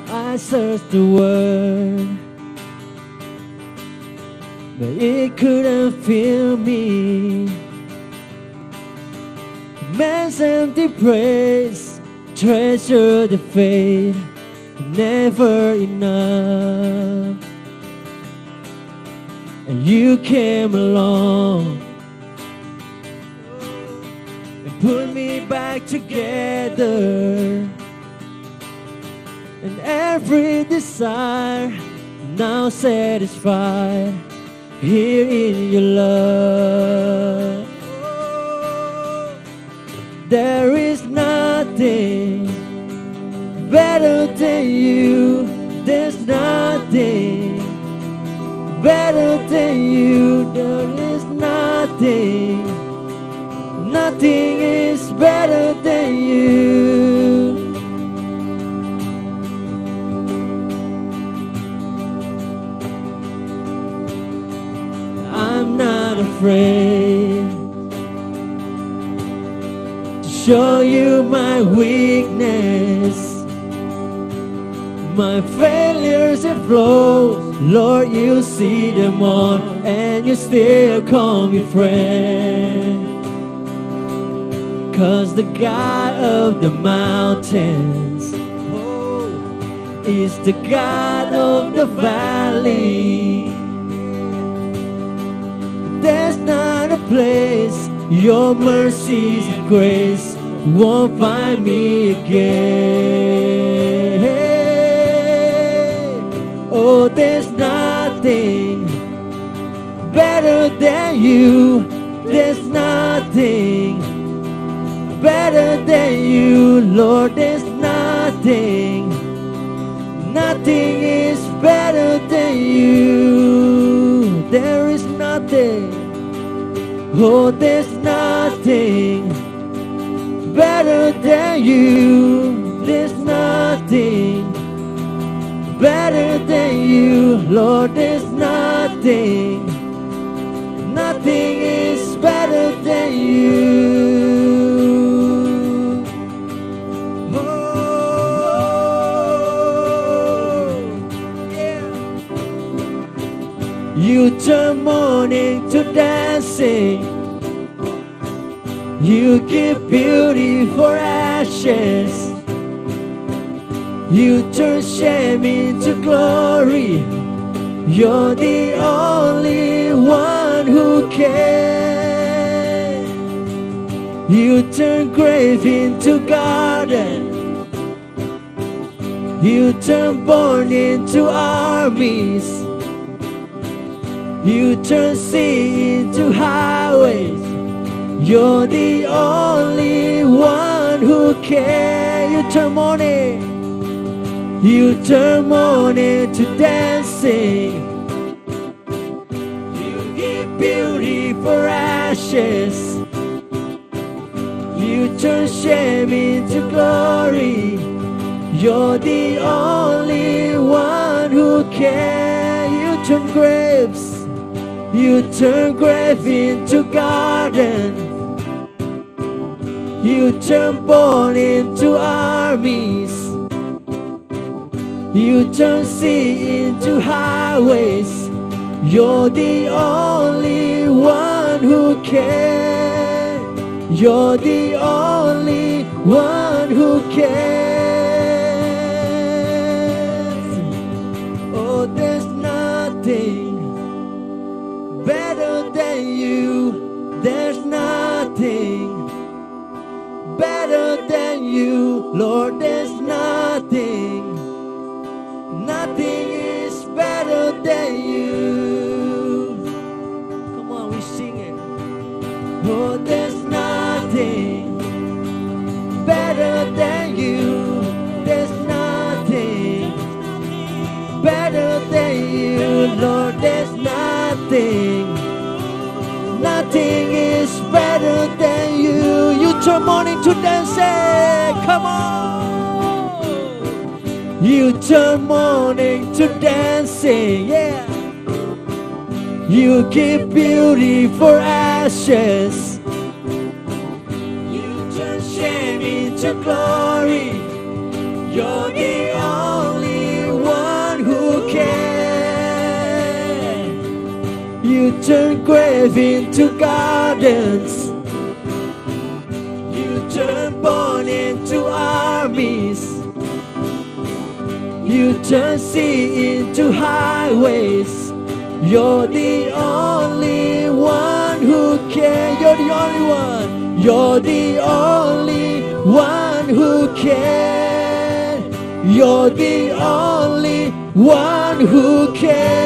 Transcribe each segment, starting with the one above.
I searched the world, but it couldn't fill me. Man's empty praise, treasure the faith, never enough. And you came along and put me back together. And every desire now satisfied here in your love. There is nothing better than you. There's nothing better than you. There is nothing. Nothing is better than you. I'm not afraid to show you my weakness, my failures and flaws. Lord, you see them all, and you still call me friend. 'Cause the God of the mountains is the God of the valley. There's not a place your mercies and grace won't find me again. Oh, there's nothing better than you. There's nothing better than you, Lord. There's nothing. Nothing is better than you. There is nothing. Oh, there's nothing better than you. There's nothing better than you, Lord. There's nothing. Nothing is better than you. You turn mourning to dancing. You give beauty for ashes. You turn shame into glory. You're the only one who can. You turn grave into garden. You turn born into armies. You turn sea into highways. You're the only one who can. You turn mourning. You turn mourning to dancing. You give beauty for ashes. You turn shame into glory. You're the only one who can. You turn graves. You turn grave into garden. You turn born into armies. You turn sea into highways. You're the only one who can. You're the only one who can. Oh, there's nothing better than you. There's nothing better than you, Lord. There's nothing. Nothing is better than you. Come on, we sing it. Oh, there's nothing better than you. turn mourning to dancing. Come on. You turn mourning to dancing. Yeah. You give beauty for ashes. You turn shame into glory. You're the only one who can. You turn grave into gardens. You turn born into armies. You turn sea into highways. You're the only one who can. You're the only one. You're the only one who can. You're the only one who can.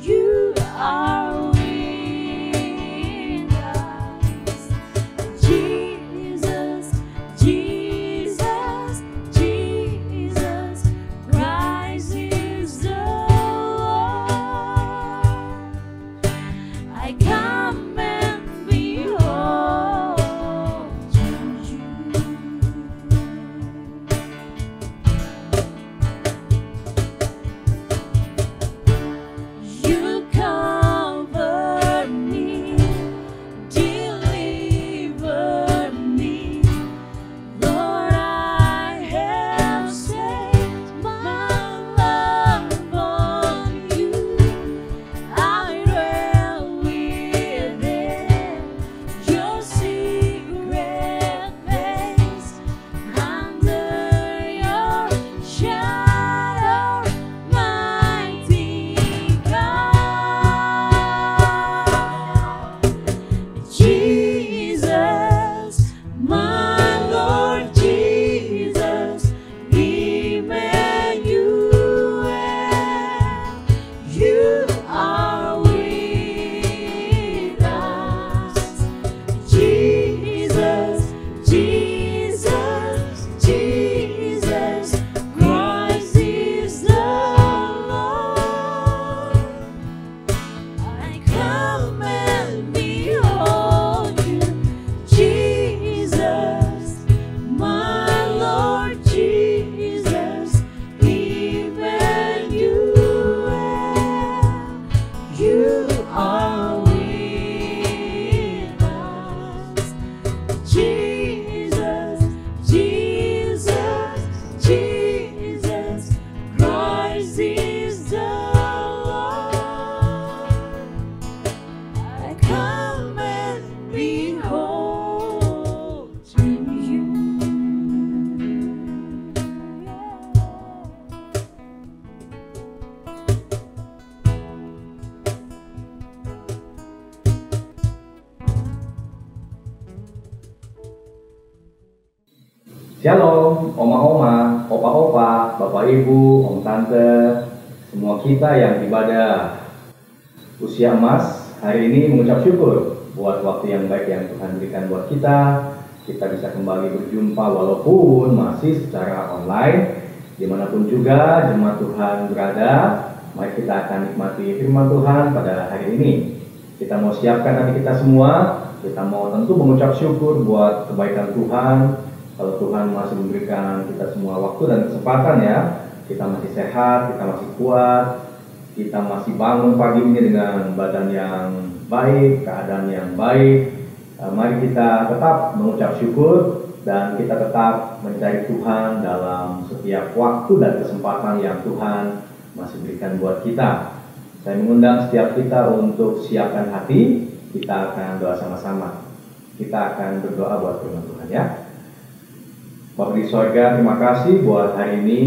You Shalom, oma-oma, opa-opa, bapak ibu, om tante, semua kita yang ibadah usia emas hari ini mengucap syukur buat waktu yang baik yang Tuhan berikan buat kita. Kita bisa kembali berjumpa walaupun masih secara online. Dimanapun juga jemaat Tuhan berada, mari kita akan nikmati firman Tuhan pada hari ini. Kita mau siapkan hati kita semua. Kita mau tentu mengucap syukur buat kebaikan Tuhan. Kalau Tuhan masih memberikan kita semua waktu dan kesempatan ya, kita masih sehat, kita masih kuat, kita masih bangun pagi ini dengan badan yang baik, keadaan yang baik. Mari kita tetap mengucap syukur dan kita tetap mencari Tuhan dalam setiap waktu dan kesempatan yang Tuhan masih berikan buat kita. Saya mengundang setiap kita untuk siapkan hati. Kita akan doa sama-sama. Kita akan berdoa buat firman Tuhan ya. Bapa di sorga, terima kasih buat hari ini.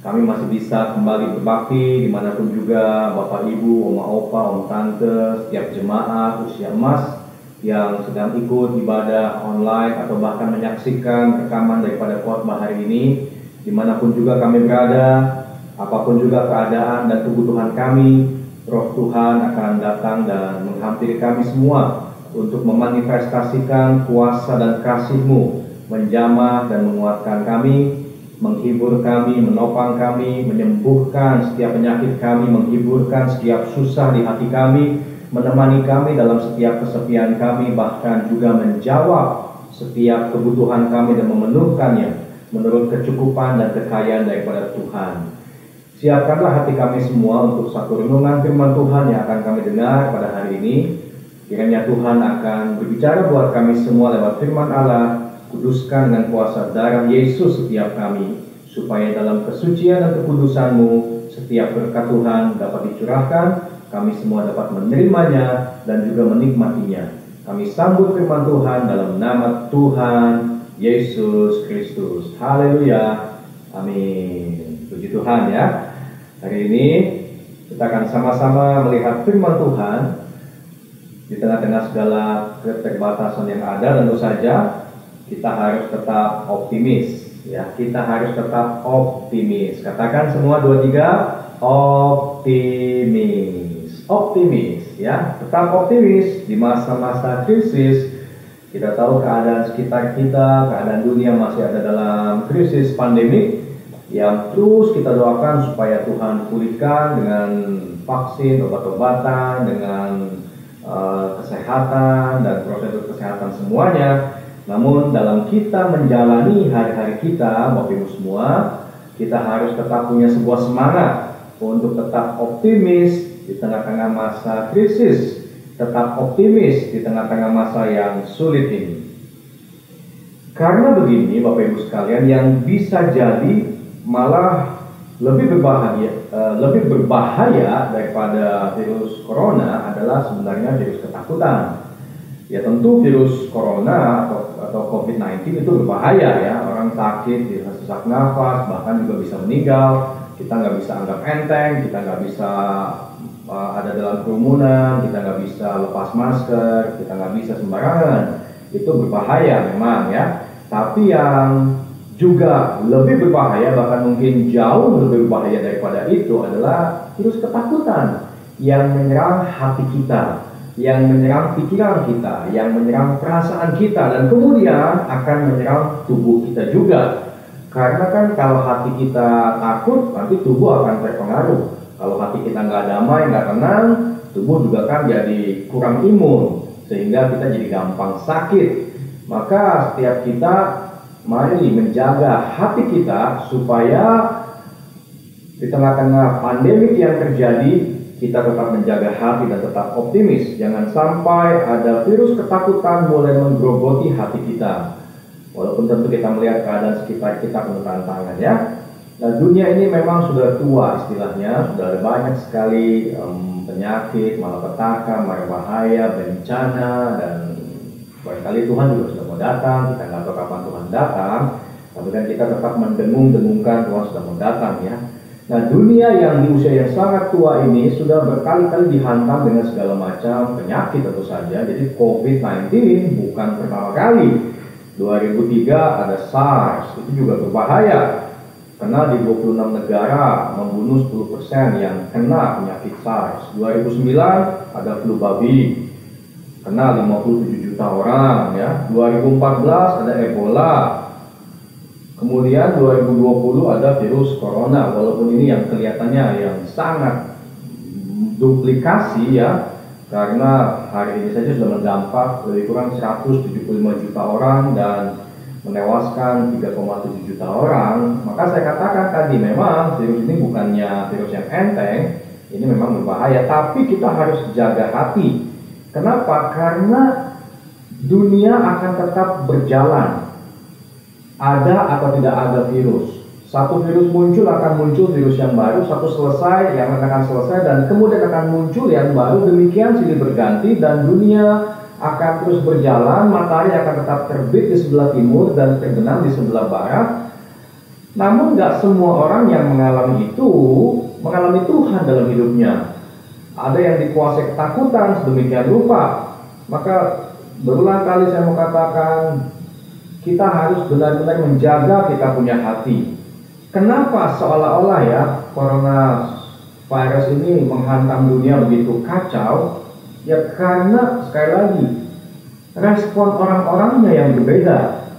Kami masih bisa kembali berbakti dimanapun juga Bapak Ibu, Oma Opa, Om Tante, setiap jemaat usia emas yang sedang ikut ibadah online atau bahkan menyaksikan rekaman daripada khotbah hari ini. Dimanapun juga kami berada, apapun juga keadaan dan kebutuhan kami, Roh Tuhan akan datang dan menghampiri kami semua untuk memanifestasikan kuasa dan kasih-Mu, menjamah dan menguatkan kami, menghibur kami, menopang kami, menyembuhkan setiap penyakit kami, menghiburkan setiap susah di hati kami, menemani kami dalam setiap kesepian kami, bahkan juga menjawab setiap kebutuhan kami dan memenuhkannya menurut kecukupan dan kekayaan daripada Tuhan. Siapkanlah hati kami semua untuk satu renungan firman Tuhan yang akan kami dengar pada hari ini. Kiranya Tuhan akan berbicara buat kami semua lewat firman Allah. Kuduskan dengan kuasa darah Yesus setiap kami, supaya dalam kesucian dan kekudusan-Mu setiap berkat Tuhan dapat dicurahkan, kami semua dapat menerimanya dan juga menikmatinya. Kami sambut firman Tuhan dalam nama Tuhan Yesus Kristus. Haleluya. Amin. Puji Tuhan ya. Hari ini kita akan sama-sama melihat firman Tuhan di tengah-tengah segala keterbatasan yang ada. Tentu saja kita harus tetap optimis ya. Kita harus tetap optimis. Katakan semua 2, 3, optimis. Optimis ya. Tetap optimis di masa-masa krisis. Kita tahu keadaan sekitar kita, keadaan dunia masih ada dalam krisis pandemik yang terus kita doakan supaya Tuhan pulihkan dengan vaksin, obat-obatan, dengan kesehatan dan prosedur kesehatan semuanya. Namun dalam kita menjalani hari-hari kita, Bapak Ibu semua, kita harus tetap punya sebuah semangat untuk tetap optimis di tengah-tengah masa krisis, tetap optimis di tengah-tengah masa yang sulit ini. Karena begini Bapak Ibu sekalian, yang bisa jadi malah lebih berbahaya daripada virus corona adalah sebenarnya virus ketakutan. Ya tentu virus corona atau COVID-19 itu berbahaya ya. Orang sakit, bisa sesak nafas, bahkan juga bisa meninggal. Kita nggak bisa anggap enteng, kita nggak bisa ada dalam kerumunan, kita nggak bisa lepas masker, kita nggak bisa sembarangan. Itu berbahaya memang ya. Tapi yang juga lebih berbahaya, bahkan mungkin jauh lebih berbahaya daripada itu adalah virus ketakutan yang menyerang hati kita, yang menyerang pikiran kita, yang menyerang perasaan kita, dan kemudian akan menyerang tubuh kita juga. Karena kan kalau hati kita takut, nanti tubuh akan terpengaruh. Kalau hati kita nggak damai, nggak tenang, tubuh juga kan jadi kurang imun, sehingga kita jadi gampang sakit. Maka setiap kita mari menjaga hati kita supaya di tengah-tengah pandemik yang terjadi, kita tetap menjaga hati dan tetap optimis. Jangan sampai ada virus ketakutan mulai menggerogoti hati kita. Walaupun tentu kita melihat keadaan sekitar kita penuh tantangan ya. Nah, dunia ini memang sudah tua istilahnya, sudah ada banyak sekali penyakit, malapetaka, bahaya, bencana, dan barangkali Tuhan juga sudah mau datang. Kita nggak tahu kapan Tuhan datang, tapi kan kita tetap mendengung-dengungkan Tuhan sudah mau datang ya. Nah, dunia yang di usia yang sangat tua ini sudah berkali-kali dihantam dengan segala macam penyakit tentu saja. Jadi COVID-19 bukan pertama kali. 2003 ada SARS, itu juga berbahaya. Karena di 26 negara membunuh 10% yang kena penyakit SARS. 2009 ada flu babi, kena 57 juta orang ya. 2014 ada Ebola. Kemudian 2020 ada virus corona, walaupun ini yang kelihatannya yang sangat duplikasi ya, karena hari ini saja sudah mendampak lebih kurang 175 juta orang dan menewaskan 3,7 juta orang. Maka saya katakan tadi, memang virus ini bukannya virus yang enteng, ini memang berbahaya, tapi kita harus jaga hati. Kenapa? Karena dunia akan tetap berjalan, ada atau tidak ada virus. Satu virus muncul, akan muncul virus yang baru, satu selesai, yang akan selesai, dan kemudian akan muncul yang baru. Demikian silih berganti, dan dunia akan terus berjalan. Matahari akan tetap terbit di sebelah timur dan terbenam di sebelah barat. Namun nggak semua orang yang mengalami itu mengalami Tuhan dalam hidupnya. Ada yang dikuasai ketakutan sedemikian rupa. Maka berulang kali saya mau katakan, kita harus benar-benar menjaga kita punya hati. Kenapa seolah-olah ya coronavirus ini menghantam dunia begitu kacau? Ya karena sekali lagi respon orang-orangnya yang berbeda.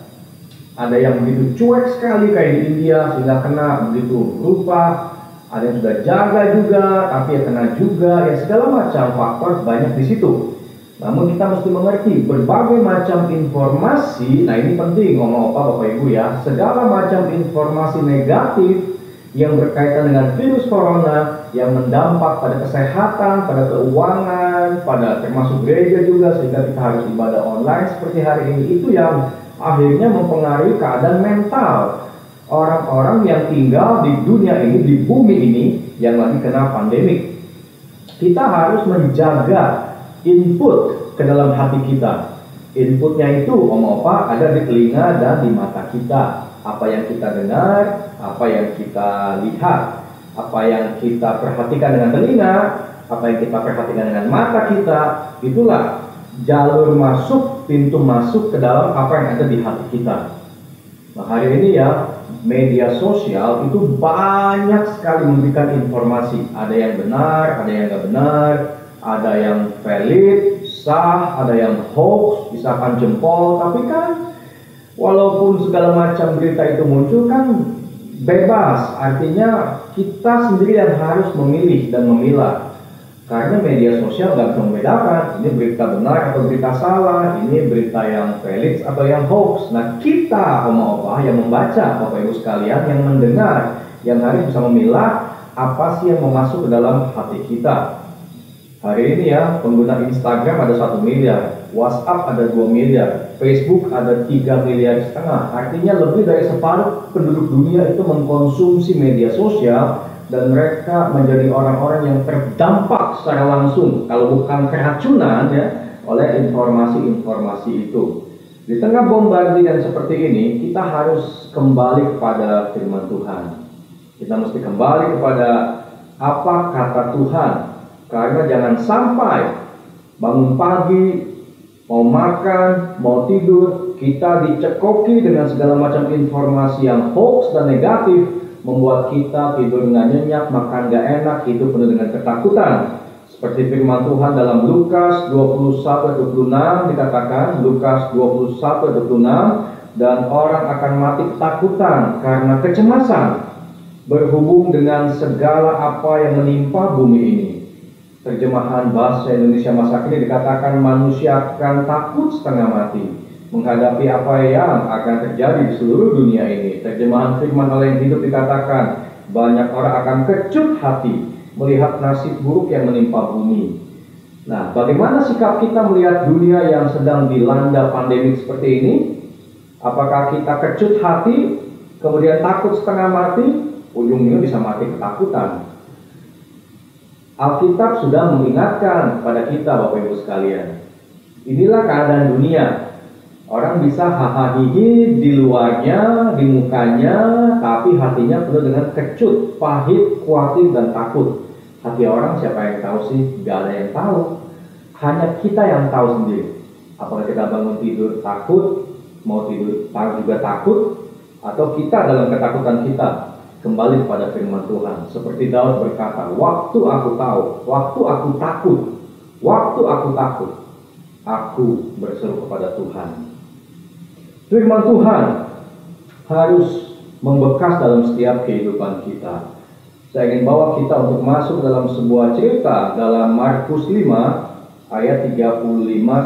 Ada yang begitu cuek sekali kayak di India sehingga kena begitu rupa. Ada yang sudah jaga juga tapi ya kena juga. Ya segala macam faktor banyak di situ. Namun kita mesti mengerti berbagai macam informasi. Nah ini penting ngomong apa Bapak Ibu ya. Segala macam informasi negatif yang berkaitan dengan virus corona yang mendampak pada kesehatan, pada keuangan, pada termasuk gereja juga, sehingga kita harus ibadah online seperti hari ini, itu yang akhirnya mempengaruhi keadaan mental orang-orang yang tinggal di dunia ini, di bumi ini yang lagi kena pandemik. Kita harus menjaga input ke dalam hati kita. Inputnya itu apa? Ada di telinga dan di mata kita. Apa yang kita dengar, apa yang kita lihat, apa yang kita perhatikan dengan telinga, apa yang kita perhatikan dengan mata kita, itulah jalur masuk, pintu masuk ke dalam apa yang ada di hati kita. Nah hari ini ya, media sosial itu banyak sekali memberikan informasi. Ada yang benar, ada yang nggak benar, ada yang valid, sah, ada yang hoax, misalkan jempol. Tapi kan walaupun segala macam berita itu muncul kan bebas, artinya kita sendiri yang harus memilih dan memilah. Karena media sosial nggak bisa membedakan ini berita benar atau berita salah, ini berita yang valid atau yang hoax. Nah kita yang membaca, Bapak Ibu sekalian, yang mendengar, yang harus bisa memilah apa sih yang mau masuk ke dalam hati kita. Hari ini ya, pengguna Instagram ada 1 miliar, WhatsApp ada 2 miliar, Facebook ada 3,5 miliar. Artinya lebih dari separuh penduduk dunia itu mengkonsumsi media sosial, dan mereka menjadi orang-orang yang terdampak secara langsung, kalau bukan keracunan ya, oleh informasi-informasi itu. Di tengah bombardiran seperti ini, kita harus kembali kepada firman Tuhan. Kita mesti kembali kepada apa kata Tuhan. Karena jangan sampai bangun pagi, mau makan, mau tidur, kita dicekoki dengan segala macam informasi yang hoax dan negatif, membuat kita tidur nggak nyenyak, makan nggak enak, hidup penuh dengan ketakutan. Seperti firman Tuhan dalam Lukas 21:26 dikatakan, Lukas 21:26, dan orang akan mati ketakutan karena kecemasan berhubung dengan segala apa yang menimpa bumi ini. Terjemahan bahasa Indonesia masa kini dikatakan manusia akan takut setengah mati menghadapi apa yang akan terjadi di seluruh dunia ini. Terjemahan firman Allah yang hidup dikatakan banyak orang akan kecut hati melihat nasib buruk yang menimpa bumi. Nah, bagaimana sikap kita melihat dunia yang sedang dilanda pandemi seperti ini? Apakah kita kecut hati, kemudian takut setengah mati, ujungnya bisa mati ketakutan? Alkitab sudah mengingatkan pada kita, Bapak Ibu sekalian. Inilah keadaan dunia. Orang bisa hahaha di luarnya, di mukanya, tapi hatinya penuh dengan kecut, pahit, khawatir, dan takut. Hati orang siapa yang tahu sih? Gak ada yang tahu. Hanya kita yang tahu sendiri. Apakah kita bangun tidur takut, mau tidur juga takut, atau kita dalam ketakutan kita kembali kepada firman Tuhan. Seperti Daud berkata, waktu aku tahu, waktu aku takut, aku berseru kepada Tuhan. Firman Tuhan harus membekas dalam setiap kehidupan kita. Saya ingin bawa kita untuk masuk dalam sebuah cerita dalam Markus 5 ayat 35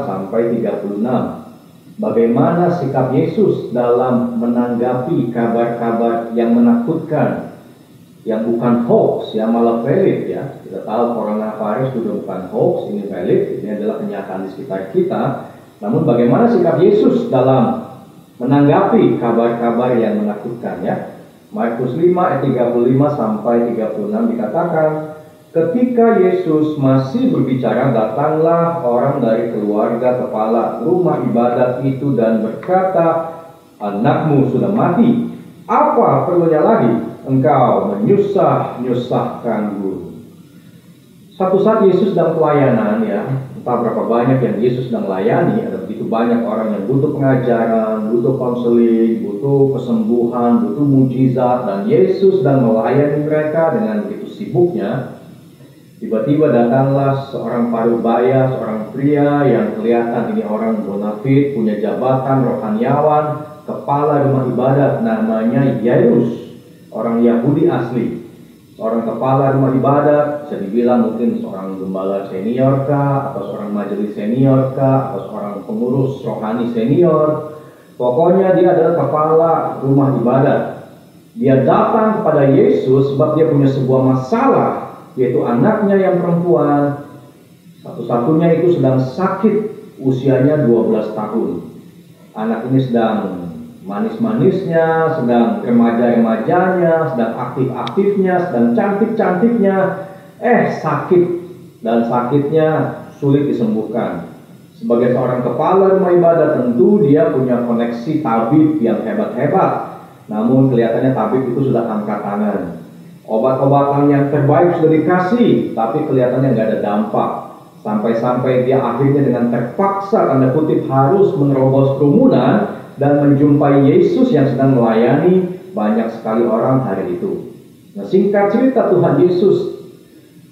sampai 36. Bagaimana sikap Yesus dalam menanggapi kabar-kabar yang menakutkan, yang bukan hoax, yang malah valid ya. Kita tahu coronavirus sudah bukan hoax, ini valid, ini adalah kenyataan di sekitar kita. Namun bagaimana sikap Yesus dalam menanggapi kabar-kabar yang menakutkan ya. Markus 5 ayat 35 sampai 36 dikatakan, ketika Yesus masih berbicara, datanglah orang dari keluarga kepala rumah ibadat itu dan berkata, anakmu sudah mati, apa perlunya lagi engkau menyusah-nyusahkan guru? Satu saat Yesus sedang pelayanan ya, entah berapa banyak yang Yesus sedang layani, ada begitu banyak orang yang butuh pengajaran, butuh konseling, butuh kesembuhan, butuh mujizat, dan Yesus sedang melayani mereka dengan begitu sibuknya. Tiba-tiba datanglah seorang parubaya, seorang pria yang kelihatan ini orang bonafit, punya jabatan rohaniawan, kepala rumah ibadat, namanya Yairus, orang Yahudi asli. Seorang kepala rumah ibadat, bisa dibilang mungkin seorang gembala senior kah, atau seorang majelis senior kah, atau seorang pengurus rohani senior. Pokoknya dia adalah kepala rumah ibadat. Dia datang kepada Yesus sebab dia punya sebuah masalah, yaitu anaknya yang perempuan, satu-satunya itu sedang sakit, usianya 12 tahun. Anak ini sedang manis-manisnya, sedang remaja-remajanya, sedang aktif-aktifnya, sedang cantik-cantiknya, sakit, dan sakitnya sulit disembuhkan. Sebagai seorang kepala rumah ibadat, tentu dia punya koneksi tabib yang hebat-hebat. Namun kelihatannya tabib itu sudah angkat tangan. Obat-obatan yang terbaik sudah dikasih, tapi kelihatannya nggak ada dampak. Sampai-sampai dia akhirnya dengan terpaksa, tanda kutip, harus menerobos kerumunan dan menjumpai Yesus yang sedang melayani banyak sekali orang hari itu. Nah, singkat cerita, Tuhan Yesus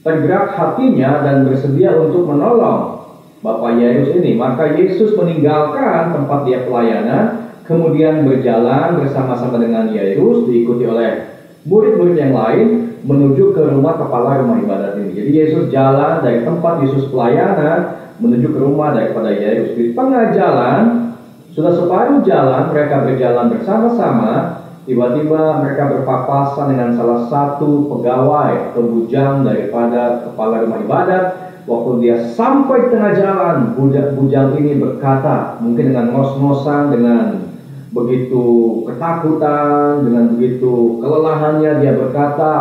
tergerak hatinya dan bersedia untuk menolong Bapak Yairus ini. Maka Yesus meninggalkan tempat dia pelayanan, kemudian berjalan bersama-sama dengan Yairus, diikuti oleh murid-murid yang lain, menuju ke rumah kepala rumah ibadat ini. Jadi Yesus jalan dari tempat Yesus pelayanan menuju ke rumah daripada Yairus. Di tengah jalan, sudah separuh jalan, mereka berjalan bersama-sama. Tiba-tiba mereka berpapasan dengan salah satu pegawai atau bujang daripada kepala rumah ibadat. Waktu dia sampai tengah jalan, bujang ini berkata, mungkin dengan ngos-ngosan, dengan begitu ketakutan, dengan begitu kelelahannya, dia berkata,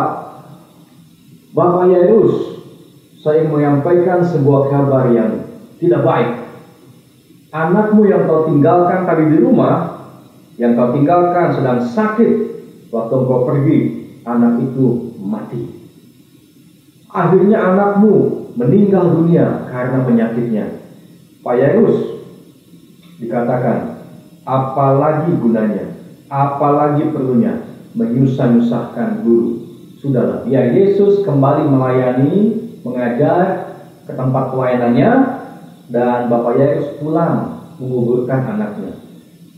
Bapak Yairus, saya ingin menyampaikan sebuah kabar yang tidak baik. Anakmu yang kau tinggalkan tadi di rumah, yang kau tinggalkan sedang sakit. Waktu kau pergi, anak itu mati. Akhirnya anakmu meninggal dunia karena penyakitnya. Pak Yairus, dikatakan, apalagi gunanya, apalagi perlunya menyusah-nyusahkan guru. Sudahlah, biar Yesus kembali melayani, mengajar ke tempat pelayanannya, dan Bapak Yairus pulang menguburkan anaknya.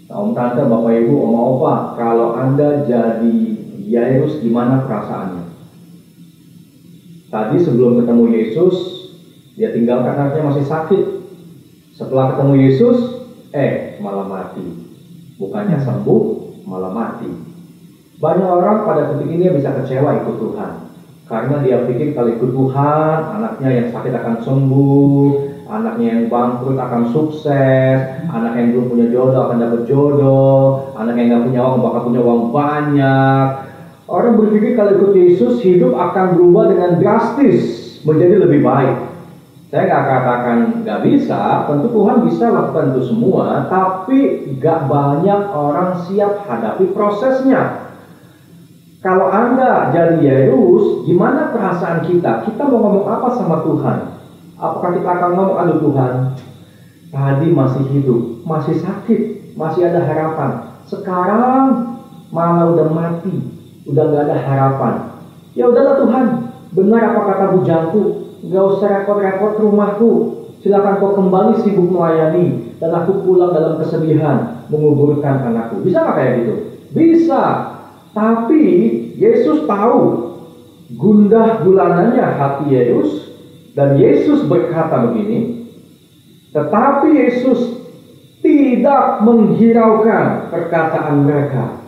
Nah, Om Tante, Bapak Ibu, Oma Opa, kalau Anda jadi Yairus, gimana perasaannya? Tadi sebelum ketemu Yesus, dia tinggalkan anaknya masih sakit. Setelah ketemu Yesus, malah mati. Bukannya sembuh, malah mati. Banyak orang pada titik ini bisa kecewa ikut Tuhan, karena dia pikir kalau ikut Tuhan, anaknya yang sakit akan sembuh, anaknya yang bangkrut akan sukses, anak yang belum punya jodoh akan dapat jodoh, anak yang nggak punya uang bakal punya uang banyak. Orang berpikir kalau ikut Yesus, hidup akan berubah dengan drastis menjadi lebih baik. Saya nggak katakan nggak bisa, tentu Tuhan bisa lakukan itu semua, tapi nggak banyak orang siap hadapi prosesnya. Kalau Anda jadi Yairus, gimana perasaan kita? Kita mau ngomong apa sama Tuhan? Apakah kita akan ngomong, aduh Tuhan, tadi masih hidup, masih sakit, masih ada harapan. Sekarang malah udah mati, udah gak ada harapan. Ya udahlah Tuhan, benar apa kata bujangku, gak usah repot-repot ke rumahku. Silakan kau kembali sibuk melayani, dan aku pulang dalam kesedihan menguburkan anakku. Bisa gak kayak gitu? Bisa. Tapi Yesus tahu gundah gulananya hati Yairus, dan Yesus berkata begini, tetapi Yesus tidak menghiraukan perkataan mereka.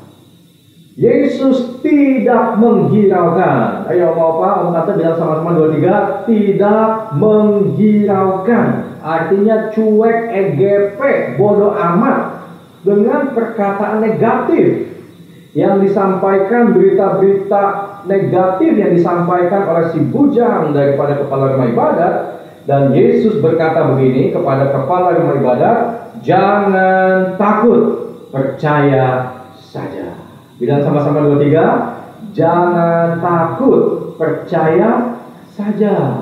Yesus tidak menghiraukan. Ayo mau apa? Om Tante bilang sama-sama 2, 3. Tidak menghiraukan. Artinya cuek, EGP, bodoh amat dengan perkataan negatif yang disampaikan, berita-berita negatif yang disampaikan oleh si bujang daripada kepala rumah ibadat. Dan Yesus berkata begini kepada kepala rumah ibadat, jangan takut, percaya saja. Bilang sama-sama 2, 3. Jangan takut, percaya saja.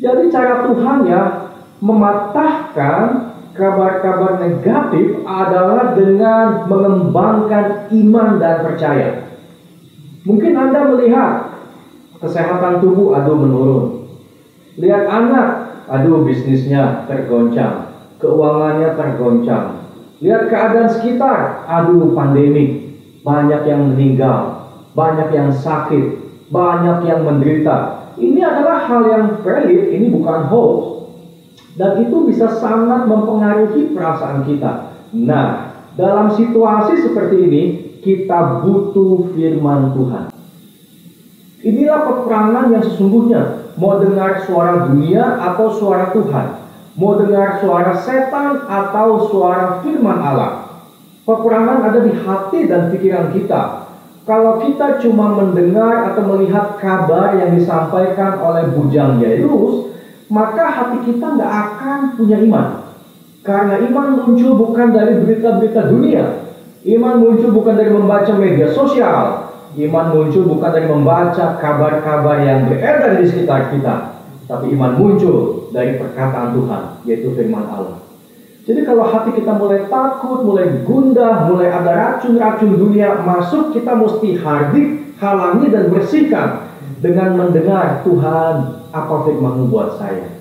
Jadi cara Tuhan ya mematahkan kabar-kabar negatif adalah dengan mengembangkan iman dan percaya. Mungkin Anda melihat kesehatan tubuh menurun. Lihat anak, bisnisnya tergoncang, keuangannya tergoncang. Lihat keadaan sekitar, pandemi. Banyak yang meninggal, banyak yang sakit, banyak yang menderita. Ini adalah hal yang valid, ini bukan hoax. Dan itu bisa sangat mempengaruhi perasaan kita. Nah, dalam situasi seperti ini, kita butuh firman Tuhan. Inilah peperangan yang sesungguhnya. Mau dengar suara dunia atau suara Tuhan. Mau dengar suara setan atau suara firman Allah. Peperangan ada di hati dan pikiran kita. Kalau kita cuma mendengar atau melihat kabar yang disampaikan oleh bujang Yairus, maka hati kita nggak akan punya iman. Karena iman muncul bukan dari berita-berita dunia. Iman muncul bukan dari membaca media sosial. Iman muncul bukan dari membaca kabar-kabar yang beredar di sekitar kita. Tapi iman muncul dari perkataan Tuhan, yaitu firman Allah. Jadi kalau hati kita mulai takut, mulai gundah, mulai ada racun-racun dunia masuk, kita mesti hardik, halangi dan bersihkan dengan mendengar, Tuhan, apa firman-Mu buat saya?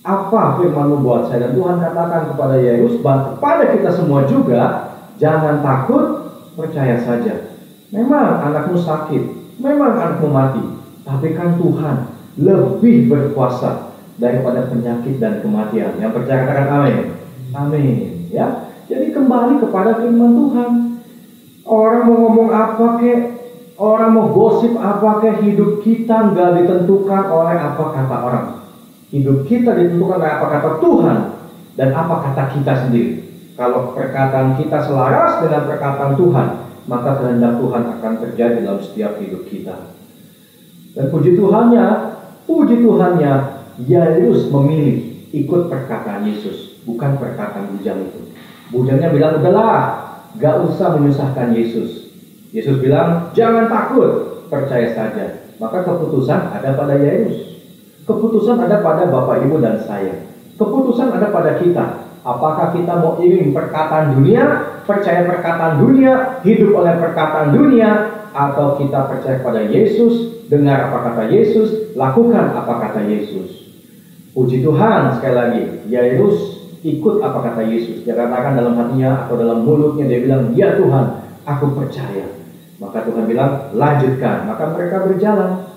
Apa firman-Mu buat saya? Dan Tuhan katakan kepada Yairus, kepada kita semua juga, jangan takut, percaya saja. Memang anakmu sakit, memang anakmu mati, tapi kan Tuhan lebih berkuasa daripada penyakit dan kematian. Yang percaya katakan amin. Amin. Ya, jadi kembali kepada firman Tuhan. Orang mau ngomong apa kek, orang mau gosip apa kek, hidup kita nggak ditentukan oleh apa kata orang. Hidup kita ditentukan oleh apa kata Tuhan dan apa kata kita sendiri. Kalau perkataan kita selaras dengan perkataan Tuhan, maka kehendak Tuhan akan terjadi dalam setiap hidup kita. Dan puji Tuhannya, Yairus memilih ikut perkataan Yesus. Bukan perkataan bujang itu. Bujangnya bilang, udahlah, gak usah menyusahkan Yesus. Yesus bilang, jangan takut, percaya saja. Maka keputusan ada pada Yairus. Keputusan ada pada Bapak, Ibu, dan saya. Keputusan ada pada kita. Apakah kita mau ingin perkataan dunia, percaya perkataan dunia, hidup oleh perkataan dunia, atau kita percaya pada Yesus, dengar apa kata Yesus, lakukan apa kata Yesus. Puji Tuhan, sekali lagi, Yairus ikut apa kata Yesus. Dia katakan dalam hatinya atau dalam mulutnya, dia bilang, ya Tuhan, aku percaya. Maka Tuhan bilang, lanjutkan. Maka mereka berjalan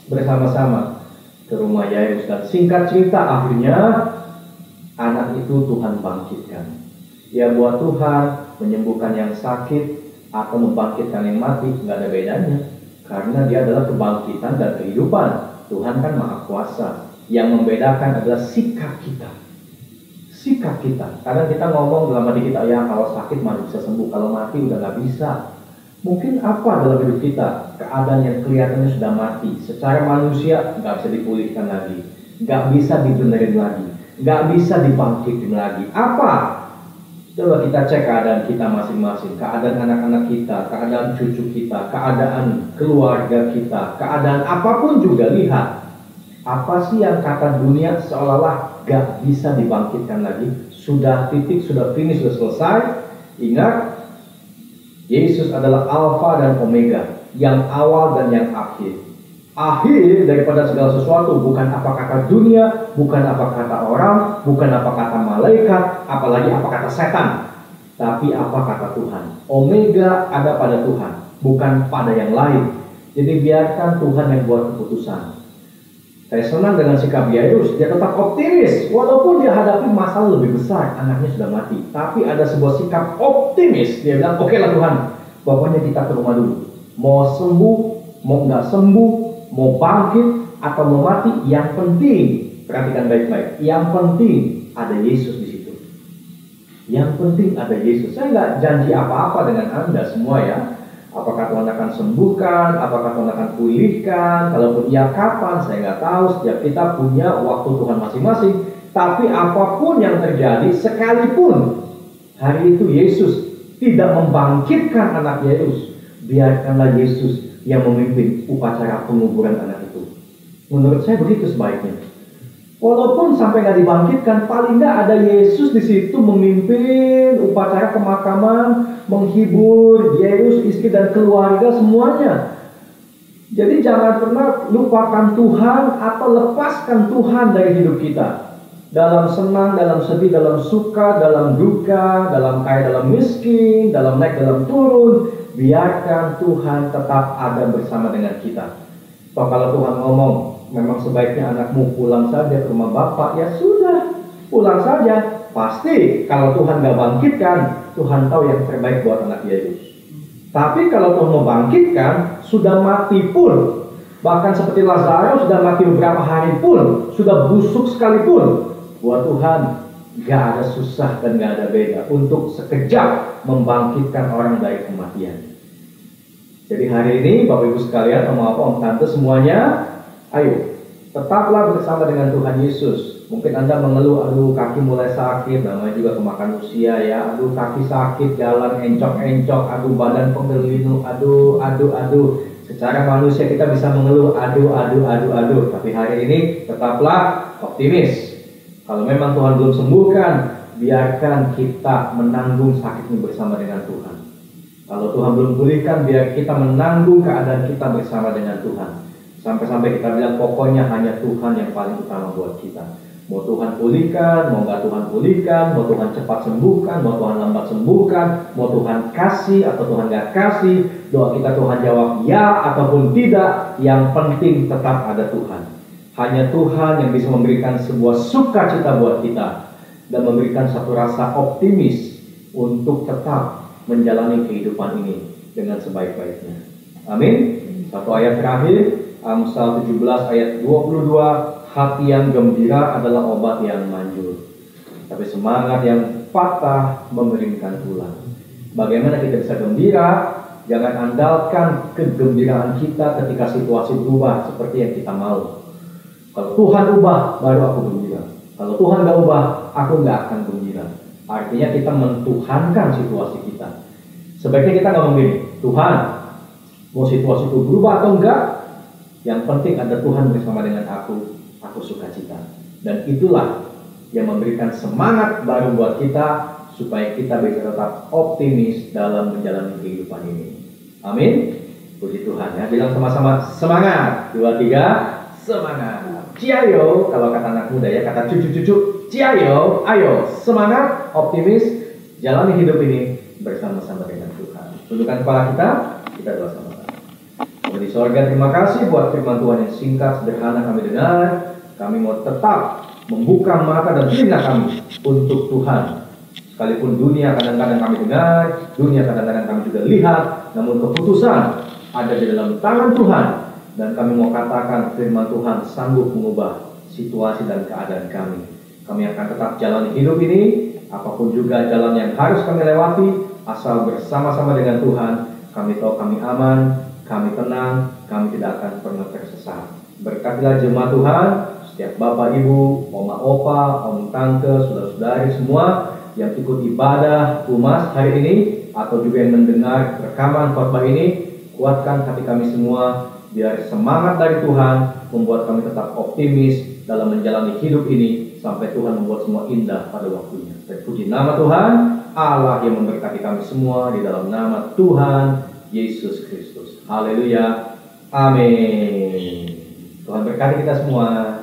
bersama-sama ke rumah Yairus. Dan singkat cerita, akhirnya anak itu Tuhan bangkitkan. Ya, buat Tuhan menyembuhkan yang sakit atau membangkitkan yang mati nggak ada bedanya, karena dia adalah kebangkitan dan kehidupan. Tuhan kan maha kuasa. Yang membedakan adalah sikap kita. Sikap kita. Kadang kita ngomong dalam hati kita, ya kalau sakit masih bisa sembuh, kalau mati udah nggak bisa. Mungkin apa dalam hidup kita, keadaan yang kelihatannya sudah mati, secara manusia nggak bisa dipulihkan lagi, nggak bisa dibenerin lagi, nggak bisa dibangkitin lagi. Apa? Coba kita cek keadaan kita masing-masing, keadaan anak-anak kita, keadaan cucu kita, keadaan keluarga kita, keadaan apapun juga. Lihat, apa sih yang kata dunia seolah-olah gak bisa dibangkitkan lagi? Sudah titik, sudah finish, sudah selesai. Ingat, Yesus adalah Alfa dan Omega, yang awal dan yang akhir. Akhir daripada segala sesuatu, bukan apa kata dunia, bukan apa kata orang, bukan apa kata malaikat, apalagi apa kata setan, tapi apa kata Tuhan. Omega ada pada Tuhan, bukan pada yang lain. Jadi biarkan Tuhan yang buat keputusan. Saya senang dengan sikap Yairus, dia tetap optimis walaupun dia hadapi masalah lebih besar, anaknya sudah mati. Tapi ada sebuah sikap optimis, dia bilang, oke lah Tuhan, pokoknya kita ke rumah dulu. Mau sembuh, mau nggak sembuh, mau bangkit atau mau mati, yang penting, perhatikan baik-baik, yang penting ada Yesus di situ. Yang penting ada Yesus. Saya nggak janji apa-apa dengan Anda semua ya. Apakah Tuhan akan sembuhkan, apakah Tuhan akan pulihkan, kalaupun iya kapan, saya nggak tahu. Setiap kita punya waktu Tuhan masing-masing. Tapi apapun yang terjadi, sekalipun hari itu Yesus tidak membangkitkan anak Yairus, biarkanlah Yesus yang memimpin upacara penguburan anak itu. Menurut saya begitu sebaiknya. Walaupun sampai nggak dibangkitkan, paling nggak ada Yesus di situ memimpin upacara pemakaman, menghibur Yairus, istri dan keluarga semuanya. Jadi jangan pernah lupakan Tuhan atau lepaskan Tuhan dari hidup kita. Dalam senang, dalam sedih, dalam suka, dalam duka, dalam kaya, dalam miskin, dalam naik, dalam turun, biarkan Tuhan tetap ada bersama dengan kita. Kalau Tuhan ngomong, memang sebaiknya anakmu pulang saja ke rumah bapak, ya sudah, pulang saja. Pasti kalau Tuhan gak bangkitkan, Tuhan tahu yang terbaik buat anak Yesus. Tapi kalau Tuhan mau bangkitkan, sudah mati pun, bahkan seperti Lazarus sudah mati beberapa hari pun, sudah busuk sekalipun, buat Tuhan gak ada susah dan gak ada beda untuk sekejap membangkitkan orang dari kematian. Jadi hari ini Bapak Ibu sekalian, Om Tante semuanya, ayo tetaplah bersama dengan Tuhan Yesus. Mungkin Anda mengeluh, aduh kaki mulai sakit, namanya juga kemakan usia ya, aduh kaki sakit, jalan encok-encok, aduh badan pegel, aduh. Secara manusia kita bisa mengeluh, aduh. Tapi hari ini tetaplah optimis. Kalau memang Tuhan belum sembuhkan, biarkan kita menanggung sakit ini bersama dengan Tuhan. Kalau Tuhan belum pulihkan, biar kita menanggung keadaan kita bersama dengan Tuhan. Sampai-sampai kita bilang pokoknya hanya Tuhan yang paling utama buat kita. Mau Tuhan pulihkan, mau nggak Tuhan pulihkan, mau Tuhan cepat sembuhkan, mau Tuhan lambat sembuhkan, mau Tuhan kasih atau Tuhan nggak kasih, doa kita Tuhan jawab ya ataupun tidak, yang penting tetap ada Tuhan. Hanya Tuhan yang bisa memberikan sebuah sukacita buat kita dan memberikan satu rasa optimis untuk tetap menjalani kehidupan ini dengan sebaik-baiknya. Amin. Satu ayat terakhir, Amsal 17 ayat 22, hati yang gembira adalah obat yang manjur, tapi semangat yang patah mengeringkan tulang. Bagaimana kita bisa gembira? Jangan andalkan kegembiraan kita ketika situasi berubah seperti yang kita mau. Kalau Tuhan ubah, baru aku gembira. Kalau Tuhan gak ubah, aku gak akan gembira. Artinya kita mentuhankan situasi kita. Sebaiknya kita ngomong gini, Tuhan, mau situasi itu berubah atau enggak, yang penting ada Tuhan bersama dengan aku sukacita. Dan itulah yang memberikan semangat baru buat kita, supaya kita bisa tetap optimis dalam menjalani kehidupan ini. Amin. Puji Tuhan ya. Bilang sama-sama semangat. 2, 3, semangat. Ciayo, kalau kata anak muda ya, kata cucu-cucu, ciayo, ayo, semangat, optimis, jalani hidup ini bersama-sama dengan Tuhan. Tundukkan kepala kita doa sama-sama. Di sorga, terima kasih buat firman Tuhan yang singkat, sederhana kami dengar. Kami mau tetap membuka mata dan telinga kami untuk Tuhan. Sekalipun dunia kadang-kadang kami dengar, dunia kadang-kadang kami juga lihat, namun keputusan ada di dalam tangan Tuhan. Dan kami mau katakan firman Tuhan sanggup mengubah situasi dan keadaan kami. Kami akan tetap jalani hidup ini, apapun juga jalan yang harus kami lewati, asal bersama-sama dengan Tuhan. Kami tahu kami aman, kami tenang, kami tidak akan pernah tersesat. Berkatilah jemaat Tuhan, setiap bapak ibu, oma opa, om tante, saudara-saudari semua yang ikut ibadah Umas hari ini, atau juga yang mendengar rekaman khotbah ini, kuatkan hati kami semua, biar semangat dari Tuhan membuat kami tetap optimis dalam menjalani hidup ini sampai Tuhan membuat semua indah pada waktunya. Terpuji nama Tuhan, Allah yang memberkati kami semua di dalam nama Tuhan Yesus Kristus. Haleluya. Amin. Tuhan berkati kita semua.